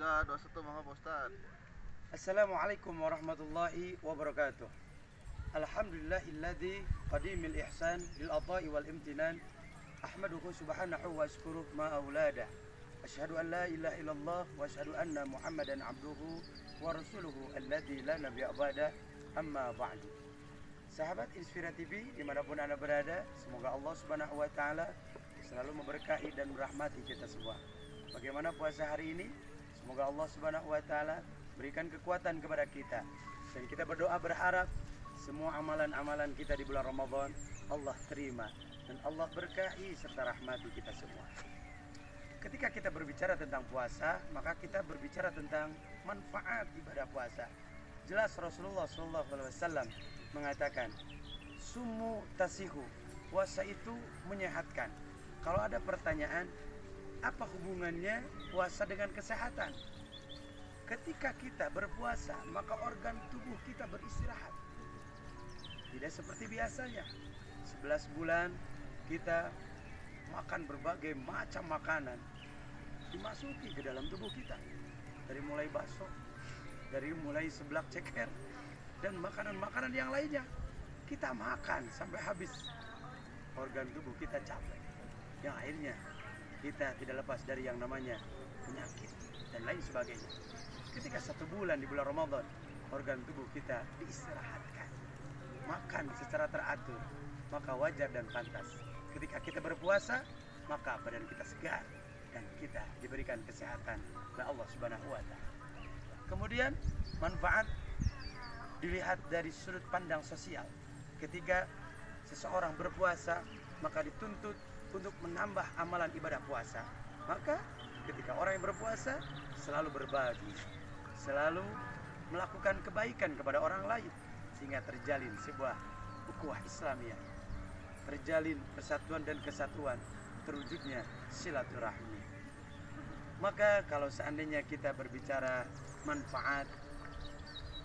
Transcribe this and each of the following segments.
3, 2, 1, monggo Pak Ustaz. Assalamualaikum warahmatullahi wabarakatuh. Alhamdulillahilladzi qadimil ihsan lil adha'i wal imtinan. Ahmaduhu subhanahu wa ashkuruh ma aulada. Asyhadu an la ilaha illallah wa asyhadu anna Muhammadan abduhu wa rasuluhu alladzi la nabiyya ba'da. Amma ba'du. Sahabat Inspira TV dimanapun Anda berada, semoga Allah Subhanahu wa Ta'ala selalu memberkahi dan merahmati kita semua. Bagaimana puasa hari ini? Semoga Allah Subhanahu wa Ta'ala berikan kekuatan kepada kita, dan kita berdoa berharap semua amalan-amalan kita di bulan Ramadan Allah terima dan Allah berkahi serta rahmati kita semua. Ketika kita berbicara tentang puasa, maka kita berbicara tentang manfaat ibadah puasa. Jelas Rasulullah SAW mengatakan, sumu tasihu, puasa itu menyehatkan. Kalau ada pertanyaan, apa hubungannya puasa dengan kesehatan? Ketika kita berpuasa, maka organ tubuh kita beristirahat. Tidak seperti biasanya. 11 bulan kita makan berbagai macam makanan dimasuki ke dalam tubuh kita. Dari mulai bakso, dari mulai seblak ceker, dan makanan-makanan yang lainnya. Kita makan sampai habis. Organ tubuh kita capek. Yang akhirnya kita tidak lepas dari yang namanya penyakit dan lain sebagainya. Ketika 1 bulan di bulan Ramadan, organ tubuh kita diistirahatkan, makan secara teratur, maka wajar dan pantas. Ketika kita berpuasa, maka badan kita segar dan kita diberikan kesehatan oleh Allah Subhanahu wa Ta'ala. Kemudian manfaat dilihat dari sudut pandang sosial. Ketika seseorang berpuasa, maka dituntut untuk menambah amalan ibadah puasa. Maka ketika orang yang berpuasa selalu berbagi, selalu melakukan kebaikan kepada orang lain, sehingga terjalin sebuah ukhuwah Islamiyah, terjalin persatuan dan kesatuan, terwujudnya silaturahmi. Maka kalau seandainya kita berbicara manfaat,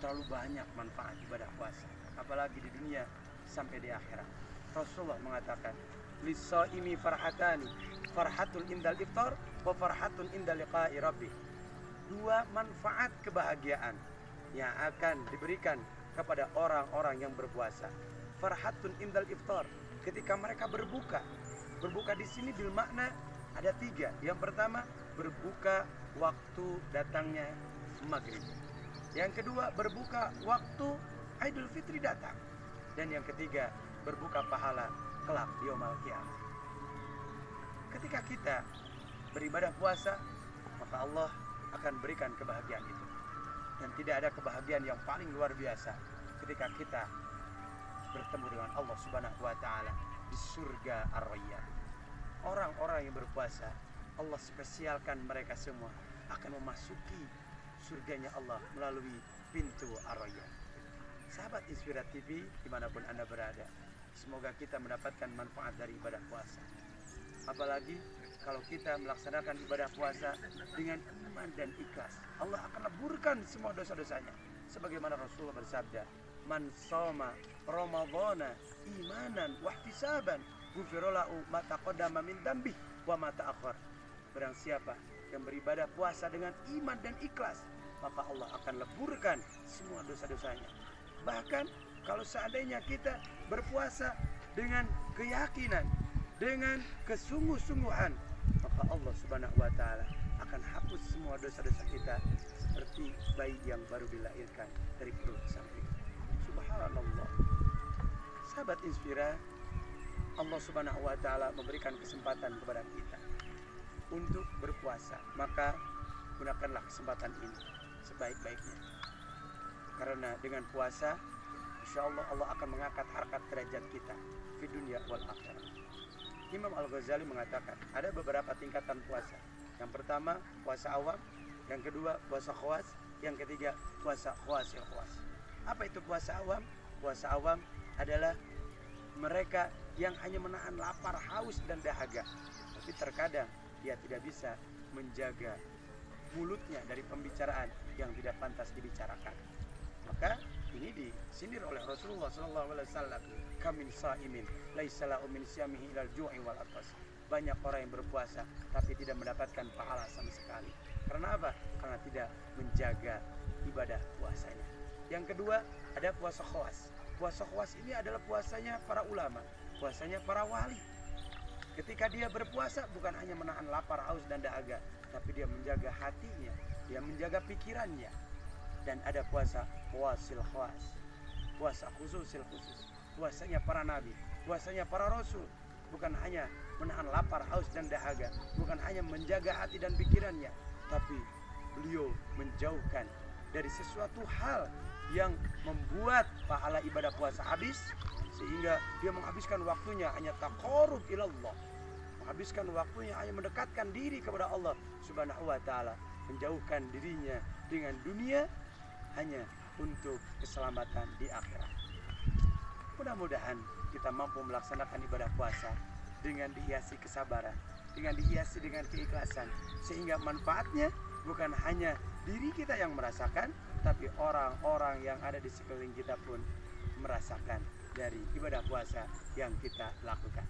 terlalu banyak manfaat ibadah puasa, apalagi di dunia sampai di akhirat. Rasulullah mengatakan, lis-shaimi farhatani, farhatun indal iftar wa farhatun indal liqa'i rabbih. 2 manfaat kebahagiaan yang akan diberikan kepada orang-orang yang berpuasa. Farhatun indal iftar, ketika mereka berbuka. Berbuka di sini bil makna ada 3. Yang pertama, berbuka waktu datangnya maghrib. Yang kedua, berbuka waktu Idul Fitri datang. Dan yang ketiga, berbuka pahala kelak di yaumul qiyamah. Ketika kita beribadah puasa, maka Allah akan berikan kebahagiaan itu. Dan tidak ada kebahagiaan yang paling luar biasa ketika kita bertemu dengan Allah Subhanahu wa Ta'ala di surga Ar-Rayyan. Orang-orang yang berpuasa, Allah spesialkan mereka semua akan memasuki surganya Allah melalui pintu Ar-Rayyan. Sahabat Inspira TV dimanapun Anda berada, semoga kita mendapatkan manfaat dari ibadah puasa. Apalagi kalau kita melaksanakan ibadah puasa dengan iman dan ikhlas, Allah akan leburkan semua dosa-dosanya. Sebagaimana Rasulullah bersabda, man shoma ramadhana imanan wahtisaban ghufira lahu ma taqaddama min dzambi wa ma ta'akhkhar. Barang siapa yang beribadah puasa dengan iman dan ikhlas, maka Allah akan leburkan semua dosa-dosanya. Bahkan kalau seandainya kita berpuasa dengan keyakinan, dengan kesungguh-sungguhan, maka Allah Subhanahu wa Ta'ala akan hapus semua dosa-dosa kita seperti bayi yang baru dilahirkan dari perut sang ibu. Subhanallah. Sahabat Inspira, Allah Subhanahu wa Ta'ala memberikan kesempatan kepada kita untuk berpuasa. Maka gunakanlah kesempatan ini sebaik-baiknya. Karena dengan puasa, insya Allah Allah akan mengangkat harkat derajat kita di dunia wal akhirat. Imam Al-Ghazali mengatakan ada beberapa tingkatan puasa. Yang pertama puasa awam, yang kedua puasa khawas, yang ketiga puasa khawasil khawas. Apa itu puasa awam? Puasa awam adalah mereka yang hanya menahan lapar, haus dan dahaga, tapi terkadang dia tidak bisa menjaga mulutnya dari pembicaraan yang tidak pantas dibicarakan. Maka ini disindir oleh Rasulullah SAW. Kamin sa'imin laisa lahu min siyamihi ilal ju'i wal atas. Banyak orang yang berpuasa tapi tidak mendapatkan pahala sama sekali. Karena apa? Karena tidak menjaga ibadah puasanya. Yang kedua, ada puasa khawas. Puasa khawas ini adalah puasanya para ulama, puasanya para wali. Ketika dia berpuasa bukan hanya menahan lapar, haus dan dahaga, tapi dia menjaga hatinya, dia menjaga pikirannya. Dan ada puasa puasil khawas, puasa khususil khusus, puasanya para nabi, puasanya para rasul. Bukan hanya menahan lapar, haus dan dahaga, bukan hanya menjaga hati dan pikirannya, tapi beliau menjauhkan dari sesuatu hal yang membuat pahala ibadah puasa habis, sehingga dia menghabiskan waktunya hanya taqarrub ilallah, menghabiskan waktunya hanya mendekatkan diri kepada Allah Subhanahu wa taala, menjauhkan dirinya dengan dunia hanya untuk keselamatan di akhirat. Mudah-mudahan kita mampu melaksanakan ibadah puasa dengan dihiasi kesabaran, dengan dihiasi dengan keikhlasan, sehingga manfaatnya bukan hanya diri kita yang merasakan, tapi orang-orang yang ada di sekeliling kita pun merasakan dari ibadah puasa yang kita lakukan.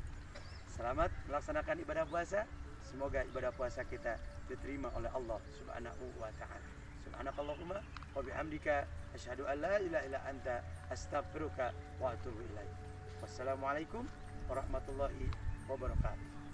Selamat melaksanakan ibadah puasa. Semoga ibadah puasa kita diterima oleh Allah Subhanahu wa taala. Subhanakallahumma wa bihamdika asyhadu an la ilaha illa anta astaghfiruka wa atubu ilaik. Wassalamualaikum warahmatullahi wabarakatuh.